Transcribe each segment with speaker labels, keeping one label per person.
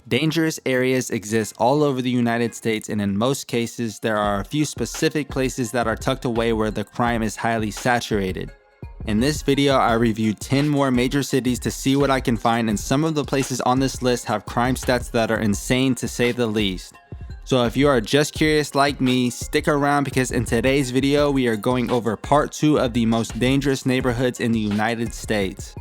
Speaker 1: Dangerous areas exist all over the United States, and in most cases, there are a few specific places that are tucked away where the crime is highly saturated. In this video, I reviewed 10 more major cities to see what I can find, and some of the places on this list have crime stats that are insane to say the least. So if you are just curious like me, stick around because in today's video, we are going over part 2 of the most dangerous neighborhoods in the United States.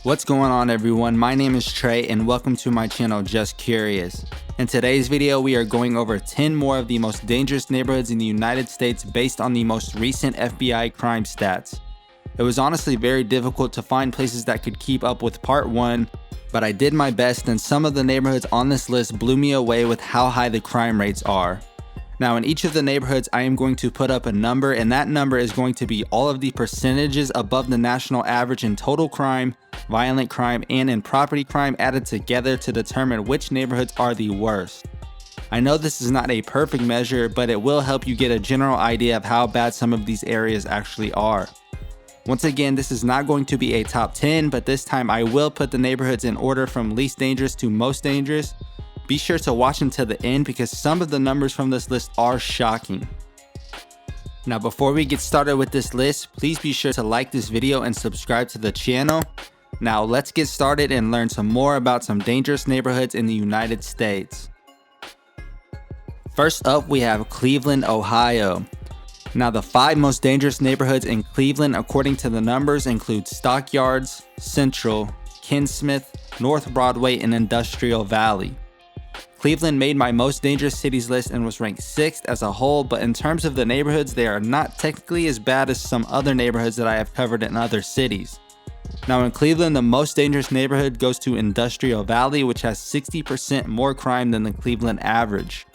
Speaker 1: What's going on everyone, my name is Trey and welcome to my channel Just Curious. In today's video we are going over 10 more of the most dangerous neighborhoods in the United States based on the most recent FBI crime stats. It was honestly very difficult to find places that could keep up with part 1, but I did my best and some of the neighborhoods on this list blew me away with how high the crime rates are. Now in each of the neighborhoods I am going to put up a number, and that number is going to be all of the percentages above the national average in total crime, violent crime, and in property crime added together to determine which neighborhoods are the worst. I know this is not a perfect measure, but it will help you get a general idea of how bad some of these areas actually are. Once again, this is not going to be a top 10, but this time I will put the neighborhoods in order from least dangerous to most dangerous. Be sure to watch until the end because some of the numbers from this list are shocking. Now before we get started with this list, please be sure to like this video and subscribe to the channel. Now let's get started and learn some more about some dangerous neighborhoods in the United States. First up, we have Cleveland, Ohio. Now the 5 most dangerous neighborhoods in Cleveland according to the numbers include Stockyards, Central, Kinsmith, North Broadway, and Industrial Valley. Cleveland made my most dangerous cities list and was ranked 6th as a whole, but in terms of the neighborhoods, they are not technically as bad as some other neighborhoods that I have covered in other cities. Now in Cleveland, the most dangerous neighborhood goes to Industrial Valley, which has 60% more crime than the Cleveland average.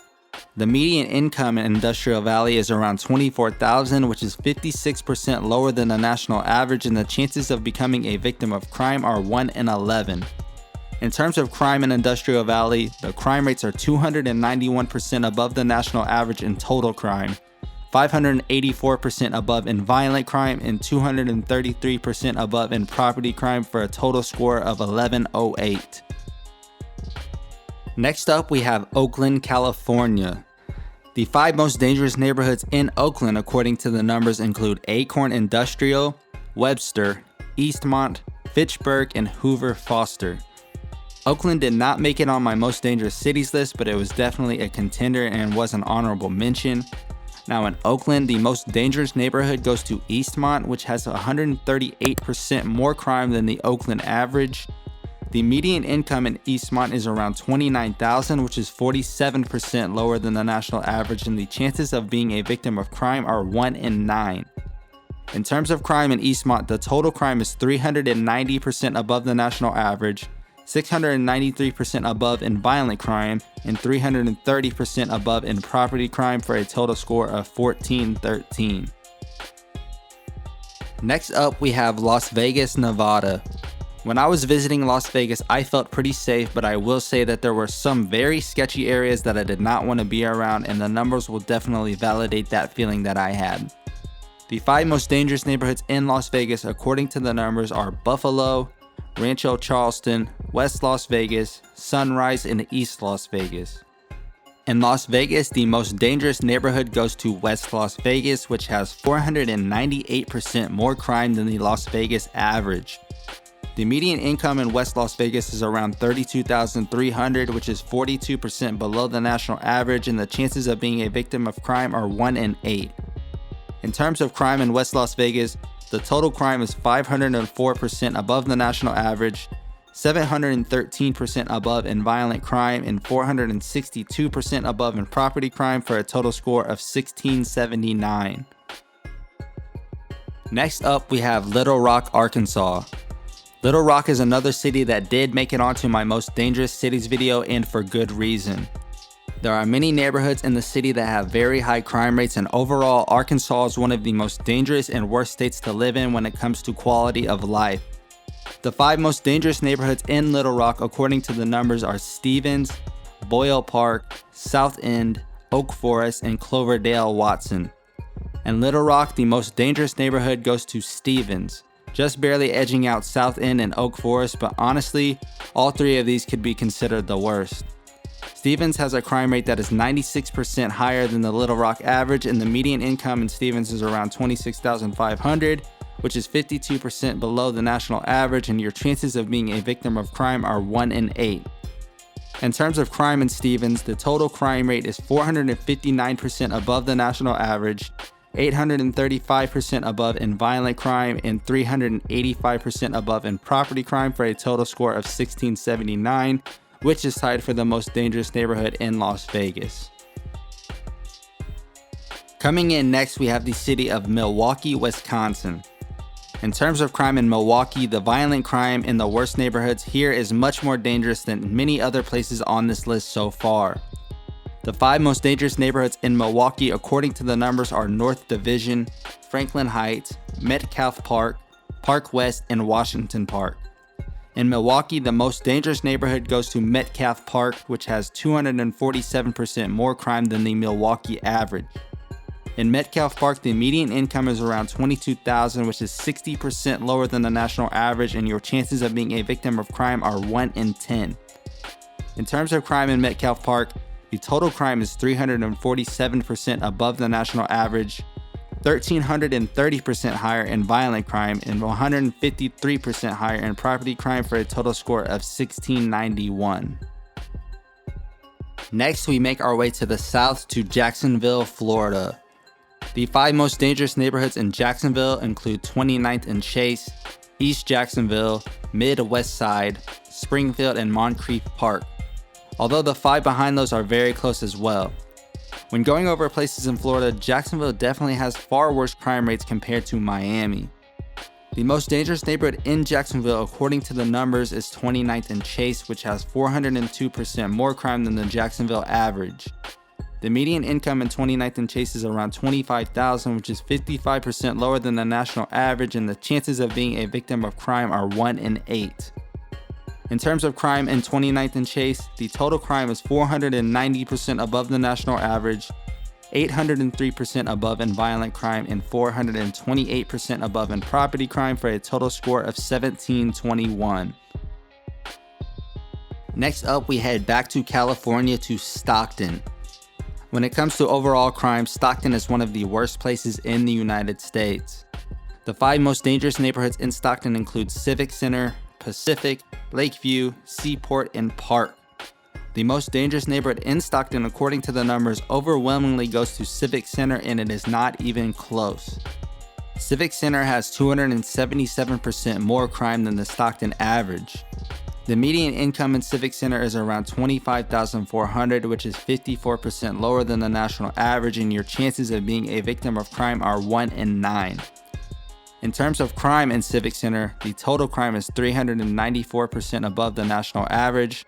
Speaker 1: The median income in Industrial Valley is around $24,000, which is 56% lower than the national average, and the chances of becoming a victim of crime are 1 in 11. In terms of crime in Industrial Valley, the crime rates are 291% above the national average in total crime, 584% above in violent crime, and 233% above in property crime for a total score of 1108. Next up, we have Oakland, California. The 5 most dangerous neighborhoods in Oakland according to the numbers include Acorn Industrial, Webster, Eastmont, Fitchburg, and Hoover Foster. Oakland did not make it on my most dangerous cities list, but it was definitely a contender and was an honorable mention. Now in Oakland, the most dangerous neighborhood goes to Eastmont, which has 138% more crime than the Oakland average. The median income in Eastmont is around $29,000, which is 47% lower than the national average, and the chances of being a victim of crime are 1 in 9. In terms of crime in Eastmont, the total crime is 390% above the national average, 693% above in violent crime, and 330% above in property crime for a total score of 1413. Next up, we have Las Vegas, Nevada. When I was visiting Las Vegas, I felt pretty safe, but I will say that there were some very sketchy areas that I did not want to be around, and the numbers will definitely validate that feeling that I had. The 5 most dangerous neighborhoods in Las Vegas according to the numbers are Buffalo, Rancho Charleston, West Las Vegas, Sunrise, and East Las Vegas. In Las Vegas, the most dangerous neighborhood goes to West Las Vegas, which has 498% more crime than the Las Vegas average. The median income in West Las Vegas is around $32,300, which is 42% below the national average, and the chances of being a victim of crime are 1 in 8. In terms of crime in West Las Vegas, the total crime is 504% above the national average, 713% above in violent crime, and 462% above in property crime for a total score of 1679. Next up, we have Little Rock, Arkansas. Little Rock is another city that did make it onto my most dangerous cities video, and for good reason. There are many neighborhoods in the city that have very high crime rates, and overall, Arkansas is one of the most dangerous and worst states to live in when it comes to quality of life. The 5 most dangerous neighborhoods in Little Rock according to the numbers are Stevens, Boyle Park, South End, Oak Forest, and Cloverdale Watson. In Little Rock, the most dangerous neighborhood goes to Stevens, just barely edging out South End and Oak Forest, but honestly, all three of these could be considered the worst. Stevens has a crime rate that is 96% higher than the Little Rock average, and the median income in Stevens is around $26,500, which is 52% below the national average, and your chances of being a victim of crime are 1 in 8. In terms of crime in Stevens, the total crime rate is 459% above the national average, 835% above in violent crime, and 385% above in property crime for a total score of 1679, which is tied for the most dangerous neighborhood in Las Vegas. Coming in next, we have the city of Milwaukee, Wisconsin. In terms of crime in Milwaukee, the violent crime in the worst neighborhoods here is much more dangerous than many other places on this list so far. The 5 most dangerous neighborhoods in Milwaukee according to the numbers are North Division, Franklin Heights, Metcalf Park, Park West, and Washington Park. In Milwaukee, the most dangerous neighborhood goes to Metcalf Park, which has 247% more crime than the Milwaukee average. In Metcalf Park, the median income is around $22,000, which is 60% lower than the national average, and your chances of being a victim of crime are 1 in 10. In terms of crime in Metcalf Park, the total crime is 347% above the national average, 1,330% higher in violent crime, and 153% higher in property crime for a total score of 1691. Next, we make our way to the south to Jacksonville, Florida. The 5 most dangerous neighborhoods in Jacksonville include 29th and Chase, East Jacksonville, Mid-West Side, Springfield, and Moncrief Park, although the 5 behind those are very close as well. When going over places in Florida, Jacksonville definitely has far worse crime rates compared to Miami. The most dangerous neighborhood in Jacksonville according to the numbers is 29th and Chase, which has 402% more crime than the Jacksonville average. The median income in 29th and Chase is around $25,000, which is 55% lower than the national average, and the chances of being a victim of crime are 1 in 8. In terms of crime in 29th and Chase, the total crime is 490% above the national average, 803% above in violent crime, and 428% above in property crime for a total score of 1721. Next up, we head back to California to Stockton. When it comes to overall crime, Stockton is one of the worst places in the United States. The 5 most dangerous neighborhoods in Stockton include Civic Center, Pacific, Lakeview, Seaport, and Park. The most dangerous neighborhood in Stockton according to the numbers overwhelmingly goes to Civic Center, and it is not even close. Civic Center has 277% more crime than the Stockton average. The median income in Civic Center is around $25,400, which is 54% lower than the national average, and your chances of being a victim of crime are 1 in 9. In terms of crime in Civic Center, the total crime is 394% above the national average,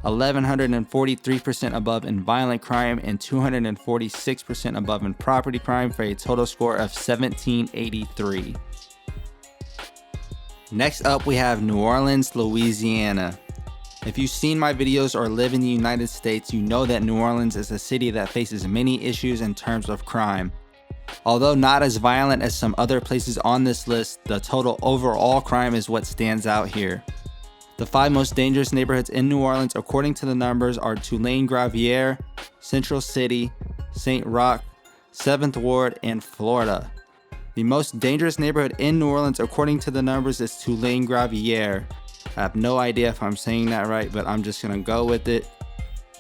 Speaker 1: 1,143% above in violent crime, and 246% above in property crime for a total score of 1783. Next up, we have New Orleans, Louisiana. If you've seen my videos or live in the United States, you know that New Orleans is a city that faces many issues in terms of crime. Although not as violent as some other places on this list, the total overall crime is what stands out here. The 5 most dangerous neighborhoods in New Orleans according to the numbers are Tulane Gravier, Central City, St. Roch, 7th Ward, and Florida. The most dangerous neighborhood in New Orleans according to the numbers is Tulane Gravier. I have no idea if I'm saying that right, but I'm just gonna go with it.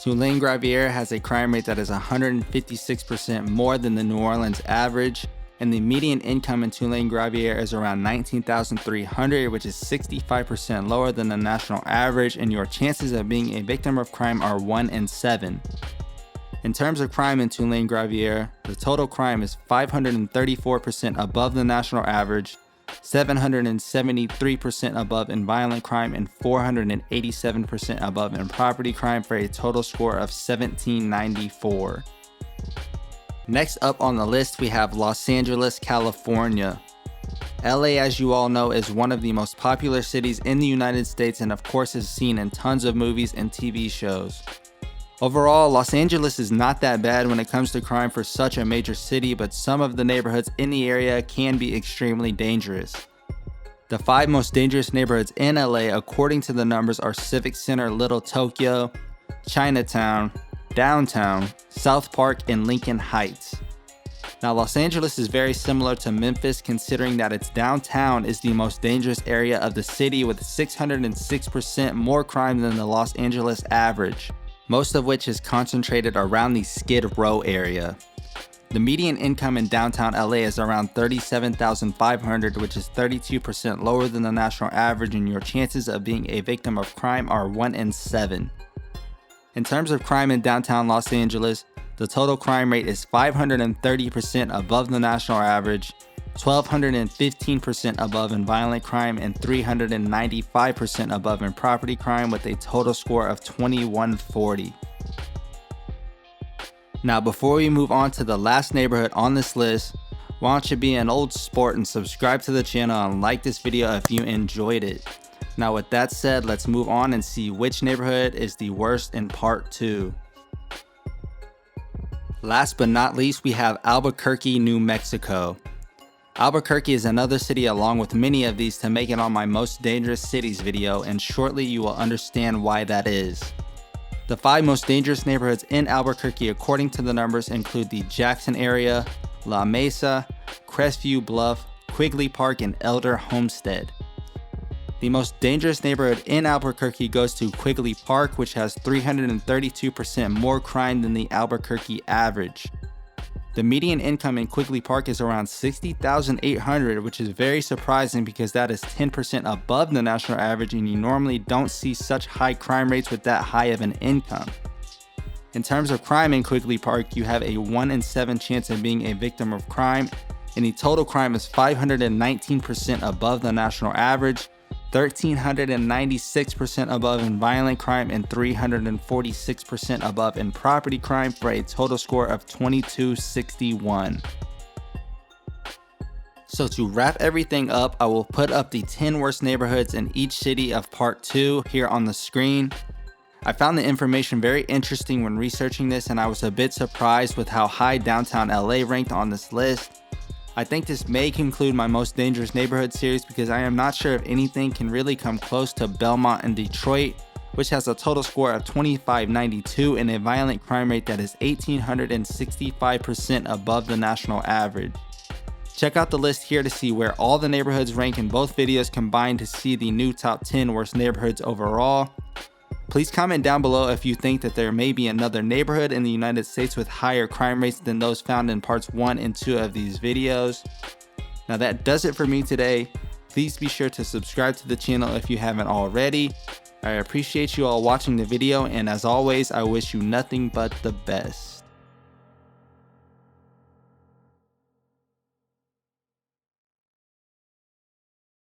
Speaker 1: Tulane Gravier has a crime rate that is 156% more than the New Orleans average, and the median income in Tulane Gravier is around $19,300, which is 65% lower than the national average, and your chances of being a victim of crime are 1 in 7. In terms of crime in Tulane Gravier, the total crime is 534% above the national average, 773% above in violent crime, and 487% above in property crime for a total score of 1794. Next up on the list, we have Los Angeles, California. LA, as you all know, is one of the most popular cities in the United States and of course is seen in tons of movies and TV shows. Overall, Los Angeles is not that bad when it comes to crime for such a major city, but some of the neighborhoods in the area can be extremely dangerous. The 5 most dangerous neighborhoods in LA according to the numbers are Civic Center, Little Tokyo, Chinatown, Downtown, South Park, and Lincoln Heights. Now, Los Angeles is very similar to Memphis, considering that its downtown is the most dangerous area of the city with 606% more crime than the Los Angeles average, most of which is concentrated around the Skid Row area. The median income in downtown LA is around $37,500, which is 32% lower than the national average, and your chances of being a victim of crime are 1 in 7. In terms of crime in downtown Los Angeles, the total crime rate is 530% above the national average, 1,215% above in violent crime, and 395% above in property crime, with a total score of 2140. Now, before we move on to the last neighborhood on this list, why don't you be an old sport and subscribe to the channel and like this video if you enjoyed it. Now, with that said, let's move on and see which neighborhood is the worst in part 2. Last but not least, we have Albuquerque, New Mexico. Albuquerque is another city along with many of these to make it on my most dangerous cities video, and shortly you will understand why that is. The 5 most dangerous neighborhoods in Albuquerque according to the numbers include the Jackson area, La Mesa, Crestview Bluff, Quigley Park, and Elder Homestead. The most dangerous neighborhood in Albuquerque goes to Quigley Park, which has 332% more crime than the Albuquerque average. The median income in Quigley Park is around $60,800, which is very surprising because that is 10% above the national average, and you normally don't see such high crime rates with that high of an income. In terms of crime in Quigley Park, you have a 1 in 7 chance of being a victim of crime, and the total crime is 519% above the national average, 1,396% above in violent crime, and 346% above in property crime, for a total score of 2261. So to wrap everything up, I will put up the 10 worst neighborhoods in each city of part 2 here on the screen. I found the information very interesting when researching this, and I was a bit surprised with how high downtown LA ranked on this list. I think this may conclude my most dangerous neighborhood series because I am not sure if anything can really come close to Belmont and Detroit, which has a total score of 2592 and a violent crime rate that is 1,865% above the national average. Check out the list here to see where all the neighborhoods rank in both videos combined to see the new top 10 worst neighborhoods overall. Please comment down below if you think that there may be another neighborhood in the United States with higher crime rates than those found in parts 1 and 2 of these videos. Now that does it for me today. Please be sure to subscribe to the channel if you haven't already. I appreciate you all watching the video, and as always, I wish you nothing but the best.